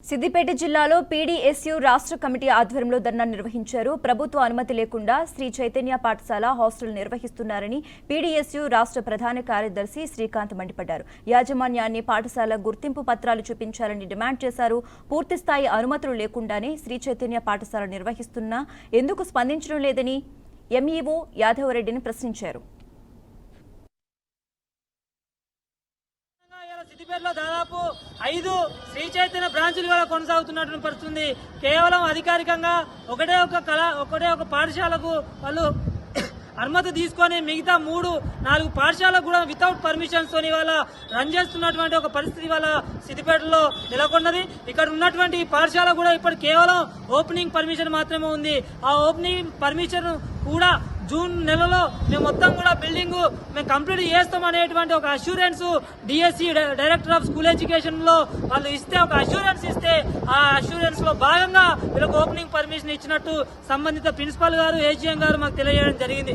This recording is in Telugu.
సిద్దిపేట జిల్లాలో పీడీఎస్యు రాష్ట్ర కమిటీ ఆధ్వర్యంలో ధర్నా నిర్వహించారు. ప్రభుత్వ అనుమతి లేకుండా శ్రీ చైతన్య పాఠశాల హాస్టల్ నిర్వహిస్తున్నారని పీడీఎస్యు రాష్ట్ర ప్రధాన కార్యదర్శి శ్రీకాంత్ మండిపడ్డారు. యాజమాన్యాన్ని పాఠశాల గుర్తింపు పత్రాలు చూపించాలని డిమాండ్ చేశారు. పూర్తిస్థాయి అనుమతులు లేకుండానే శ్రీ చైతన్య పాఠశాల నిర్వహిస్తున్నా ఎందుకు స్పందించడం లేదని ఎంఈఓ యాదవరెడ్డిని ప్రశ్నించారు. సిద్దిపేటలో దాదాపు 5 శ్రీ చైతన్య బ్రాంచులు కూడా కొనసాగుతున్నటువంటి పరిస్థితుంది. కేవలం అధికారికంగా ఒకటే ఒక పాఠశాలకు వాళ్ళు అనుమతి తీసుకొని మిగతా 3-4 పాఠశాలకు కూడా వితౌట్ పర్మిషన్స్ తోని వాళ్ళ రన్ చేస్తున్నటువంటి ఒక పరిస్థితి వాళ్ళ సిద్దిపేటలో నెలకొన్నది. ఇక్కడ ఉన్నటువంటి పాఠశాల కూడా ఇప్పుడు కేవలం ఓపెనింగ్ పర్మిషన్ మాత్రమే ఉంది. ఆ ఓపెనింగ్ పర్మిషన్ కూడా జూన్ నెలలో మేము మొత్తం కూడా బిల్డింగ్ మేము కంప్లీట్ చేస్తాం అనేటువంటి ఒక assurance DSC director of school education లో వాళ్ళు ఇస్తే ఒక అష్యూరెన్స్ ఇస్తే ఆ అష్యూరెన్స్ లో భాగంగా వీళ్ళకి ఓపెనింగ్ పర్మిషన్ ఇచ్చినట్టు సంబంధిత ప్రిన్సిపల్ గారు ఏజీఎం గారు మాకు తెలియజేయడం జరిగింది.